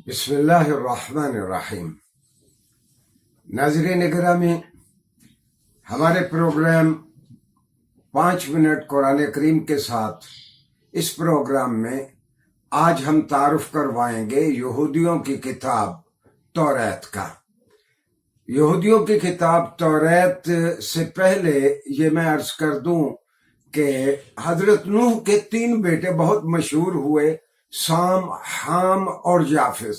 بسم اللہ الرحمن الرحیم۔ ناظرین گرامی، ہمارے پروگرام 5 منٹ قرآن کریم کے ساتھ اس پروگرام میں آج ہم تعارف کروائیں گے یہودیوں کی کتاب توریت کا۔ یہودیوں کی کتاب توریت سے پہلے یہ میں عرض کر دوں کہ حضرت نوح کے 3 بیٹے بہت مشہور ہوئے، سام، حام اور یافس۔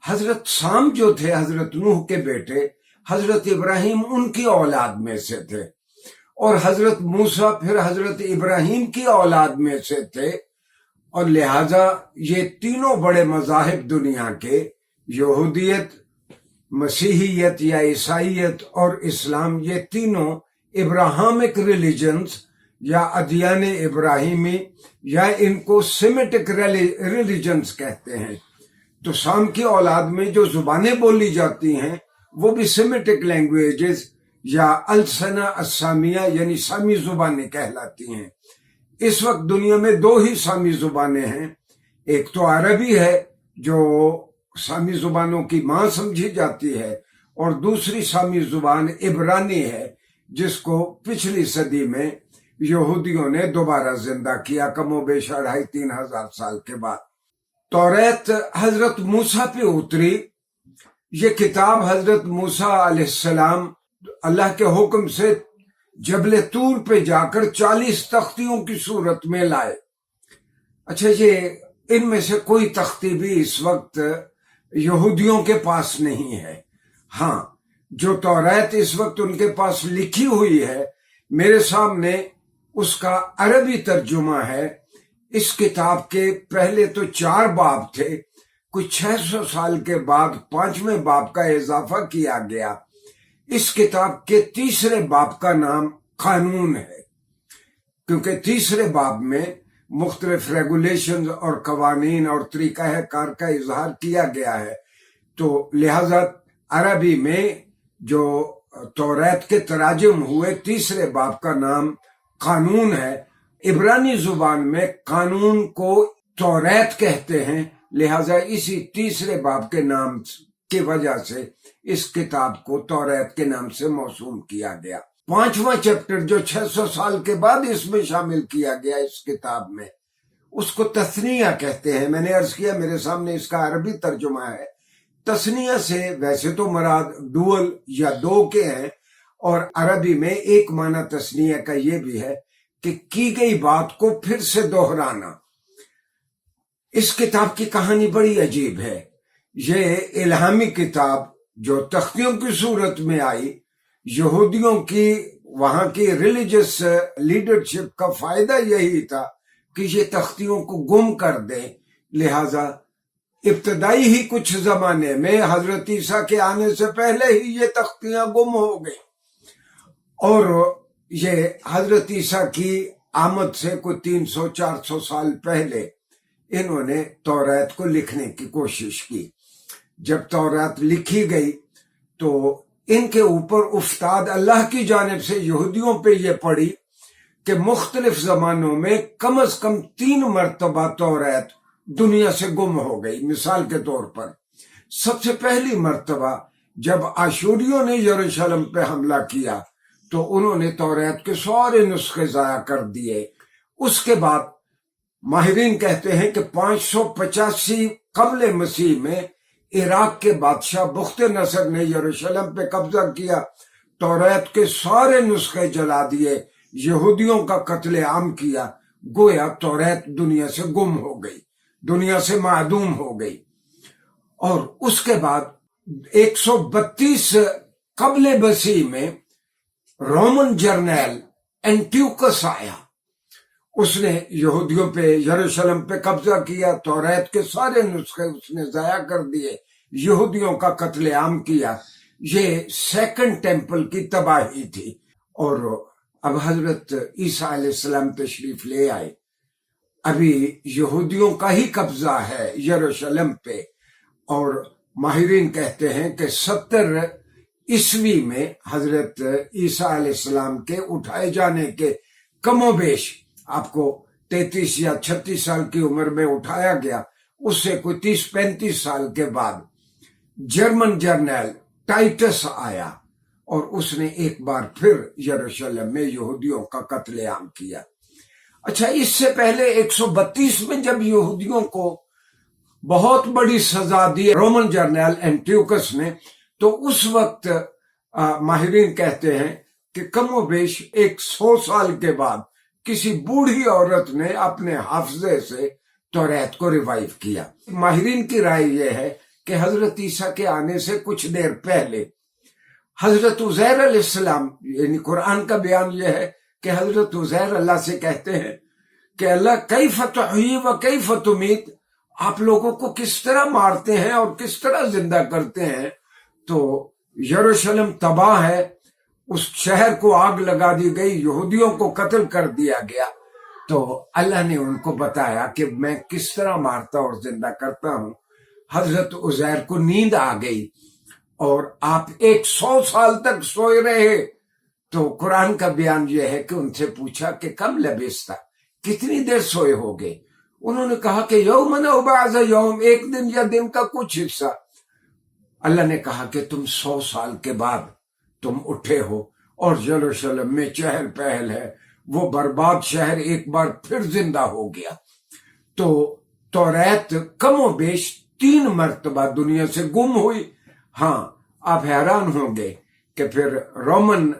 حضرت سام جو تھے حضرت نوح کے بیٹے، حضرت ابراہیم ان کی اولاد میں سے تھے، اور حضرت موسیٰ پھر حضرت ابراہیم کی اولاد میں سے تھے، اور لہذا یہ تینوں بڑے مذاہب دنیا کے، یہودیت، مسیحیت یا عیسائیت اور اسلام، یہ تینوں ابراہمک ریلیجنز یا ادیان ابراہیمی یا ان کو سیمیٹک ریلیجنز کہتے ہیں۔ تو سام کی اولاد میں جو زبانیں بولی جاتی ہیں وہ بھی سیمیٹک لینگویجز یا السنہ السامیہ یعنی سامی زبانیں کہلاتی ہیں۔ اس وقت دنیا میں 2 ہی سامی زبانیں ہیں، ایک تو عربی ہے جو سامی زبانوں کی ماں سمجھی جاتی ہے، اور دوسری سامی زبان عبرانی ہے جس کو پچھلی صدی میں یہودیوں نے دوبارہ زندہ کیا، کم و بیش 2500-3000 ہزار سال کے بعد۔ توریت حضرت موسیٰ پہ اتری۔ یہ کتاب حضرت موسیٰ علیہ السلام اللہ کے حکم سے جبل طور پہ جا کر 40 تختیوں کی صورت میں لائے۔ اچھا، یہ ان میں سے کوئی تختی بھی اس وقت یہودیوں کے پاس نہیں ہے۔ ہاں، جو توریت اس وقت ان کے پاس لکھی ہوئی ہے، میرے سامنے اس کا عربی ترجمہ ہے۔ اس کتاب کے پہلے تو 4 باب تھے، کچھ 600 سال کے بعد 5ویں باب کا اضافہ کیا گیا۔ اس کتاب کے 3 باب کا نام قانون ہے، کیونکہ 3 باب میں مختلف ریگولیشنز اور قوانین اور طریقہ کار کا اظہار کیا گیا ہے، تو لہذا عربی میں جو توریت کے تراجم ہوئے 3 باب کا نام قانون ہے۔ عبرانی زبان میں قانون کو توریت کہتے ہیں، لہذا اسی 3 باب کے نام کی وجہ سے اس کتاب کو توریت کے نام سے موسوم کیا گیا۔ 5واں چیپٹر جو 600 سال کے بعد اس میں شامل کیا گیا اس کتاب میں، اس کو تثنیہ کہتے ہیں۔ میں نے عرض کیا میرے سامنے اس کا عربی ترجمہ ہے۔ تثنیہ سے ویسے تو مراد ڈوئل یا 2 کے ہیں، اور عربی میں ایک معنی تثنیہ کا یہ بھی ہے کہ کی گئی بات کو پھر سے دہرانا۔ اس کتاب کی کہانی بڑی عجیب ہے۔ یہ الہامی کتاب جو تختیوں کی صورت میں آئی، یہودیوں کی وہاں کی ریلیجس لیڈرشپ کا فائدہ یہی تھا کہ یہ تختیوں کو گم کر دیں، لہذا ابتدائی ہی کچھ زمانے میں حضرت عیسیٰ کے آنے سے پہلے ہی یہ تختیاں گم ہو گئیں، اور یہ حضرت عیسیٰ کی آمد سے کوئی 300-400 سال پہلے انہوں نے توریت کو لکھنے کی کوشش کی۔ جب توریت لکھی گئی تو ان کے اوپر افتاد اللہ کی جانب سے یہودیوں پہ یہ پڑی کہ مختلف زمانوں میں کم از کم 3 مرتبہ توریت دنیا سے گم ہو گئی۔ مثال کے طور پر سب سے پہلی مرتبہ جب آشوریوں نے یروشلم پہ حملہ کیا تو انہوں نے توریت کے سارے نسخے ضائع کر دیے۔ اس کے بعد ماہرین کہتے ہیں کہ 585 قبل مسیح میں عراق کے بادشاہ بخت نصر نے یروشلم پہ قبضہ کیا، توریت کے سارے نسخے جلا دیے، یہودیوں کا قتل عام کیا، گویا توریت دنیا سے گم ہو گئی، دنیا سے معدوم ہو گئی۔ اور اس کے بعد 132 قبل مسیح میں رومن جرنیل اینٹیوکس آیا، اس نے یہودیوں پہ یروشلم پہ قبضہ کیا، توریت کے سارے نسخے اس نے ضائع کر دیے، یہودیوں کا قتل عام کیا۔ یہ 2nd ٹیمپل کی تباہی تھی، اور اب حضرت عیسیٰ علیہ السلام تشریف لے آئے۔ ابھی یہودیوں کا ہی قبضہ ہے یروشلم پہ، اور ماہرین کہتے ہیں کہ 70 عیسوی میں حضرت عیسیٰ علیہ السلام کے اٹھائے جانے کے کم و بیش آپ کو 33 یا 36 سال کی عمر میں اٹھایا گیا، اس سے کوئی 30-35 سال کے بعد جرمن جرنیل ٹائٹس آیا اور اس نے ایک بار پھر یروشلم میں یہودیوں کا قتل عام کیا۔ اچھا، اس سے پہلے 132 میں جب یہودیوں کو بہت بڑی سزا دی رومن جرنیل اینٹیوکس نے، تو اس وقت ماہرین کہتے ہیں کہ کم و بیش 100 سال کے بعد کسی بوڑھی عورت نے اپنے حافظے سے توریت کو ریوائیو کیا۔ ماہرین کی رائے یہ ہے کہ حضرت عیسیٰ کے آنے سے کچھ دیر پہلے حضرت عزیر علیہ السلام، یعنی قرآن کا بیان یہ ہے کہ حضرت عزیر اللہ سے کہتے ہیں کہ اللہ کیف تحیی و کیف تمیت، آپ لوگوں کو کس طرح مارتے ہیں اور کس طرح زندہ کرتے ہیں۔ تو یروشلم تباہ ہے، اس شہر کو آگ لگا دی گئی، یہودیوں کو قتل کر دیا گیا، تو اللہ نے ان کو بتایا کہ میں کس طرح مارتا اور زندہ کرتا ہوں۔ حضرت عزیر کو نیند آ گئی اور آپ 100 سال تک سوئے رہے۔ تو قرآن کا بیان یہ ہے کہ ان سے پوچھا کہ کم لبثت، کتنی دیر سوئے ہوگے؟ انہوں نے کہا کہ یومن او بعض یوم، ایک دن یا دن کا کچھ حصہ۔ اللہ نے کہا کہ تم 100 سال کے بعد تم اٹھے ہو اور یروشلم میں چہل پہل ہے، وہ برباد شہر ایک بار پھر زندہ ہو گیا۔ تو توریت کم و بیش 3 مرتبہ دنیا سے گم ہوئی۔ ہاں، آپ حیران ہوں گے کہ پھر رومن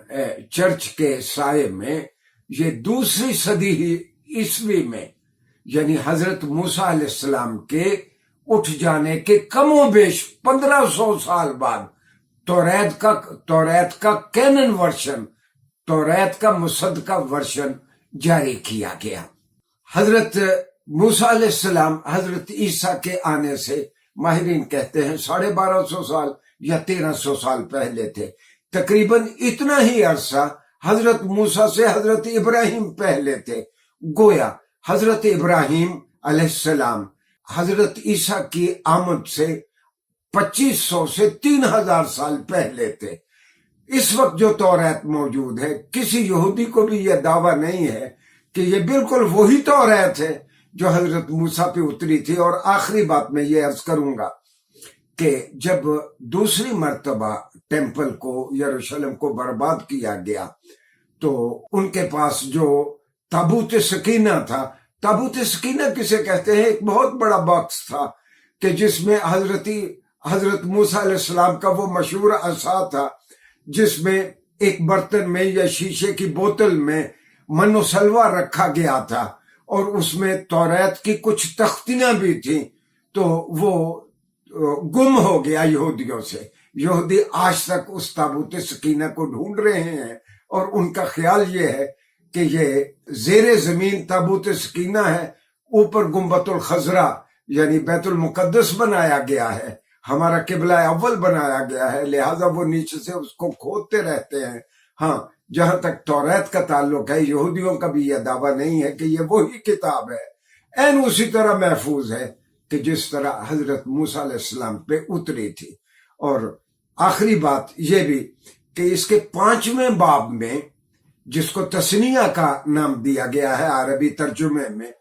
چرچ کے سائے میں یہ 2 صدی عیسوی میں، یعنی حضرت موسیٰ علیہ السلام کے اٹھ جانے کے کم و بیش 1500 سال بعد توریت کا کینن ورشن، توریت کا مصدقہ ورشن جاری کیا گیا۔ حضرت موسیٰ علیہ السلام حضرت عیسیٰ کے آنے سے ماہرین کہتے ہیں 1250 سال یا 1300 سال پہلے تھے۔ تقریباً اتنا ہی عرصہ حضرت موسیٰ سے حضرت ابراہیم پہلے تھے۔ گویا حضرت ابراہیم علیہ السلام حضرت عیسیٰ کی آمد سے 2500 سے 3000 سال پہلے تھے۔ اس وقت جو توریت موجود ہے، کسی یہودی کو بھی یہ دعویٰ نہیں ہے کہ یہ بالکل وہی توریت ہے جو حضرت موسیٰ پہ اتری تھی۔ اور آخری بات میں یہ عرض کروں گا کہ جب دوسری مرتبہ ٹیمپل کو، یروشلم کو برباد کیا گیا، تو ان کے پاس جو تابوت سکینہ تھا، تابوت سکینہ کسے کہتے ہیں، ایک بہت بڑا باکس تھا کہ جس میں حضرت موسیٰ علیہ السلام کا وہ مشہور عصا تھا، جس میں ایک برتن میں یا شیشے کی بوتل میں من و سلوہ رکھا گیا تھا، اور اس میں توریت کی کچھ تختیاں بھی تھیں۔ تو وہ گم ہو گیا یہودیوں سے۔ یہودی آج تک اس تابوت سکینہ کو ڈھونڈ رہے ہیں، اور ان کا خیال یہ ہے کہ یہ زیر زمین تابوت سکینہ ہے، اوپر گنبد الخضرا یعنی بیت المقدس بنایا گیا ہے، ہمارا قبلہ اول بنایا گیا ہے، لہٰذا وہ نیچے سے اس کو کھودتے رہتے ہیں۔ ہاں، جہاں تک توریت کا تعلق ہے، یہودیوں کا بھی یہ دعویٰ نہیں ہے کہ یہ وہی کتاب ہے، این اسی طرح محفوظ ہے کہ جس طرح حضرت موسیٰ علیہ السلام پہ اتری تھی۔ اور آخری بات یہ بھی کہ اس کے 5ویں باب میں، جس کو تثنیہ کا نام دیا گیا ہے عربی ترجمے میں،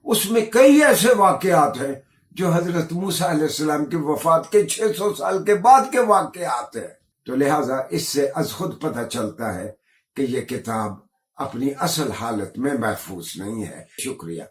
اس میں کئی ایسے واقعات ہیں جو حضرت موسیٰ علیہ السلام کی وفات کے 600 سال کے بعد کے واقعات ہیں۔ تو لہٰذا اس سے از خود پتہ چلتا ہے کہ یہ کتاب اپنی اصل حالت میں محفوظ نہیں ہے۔ شکریہ۔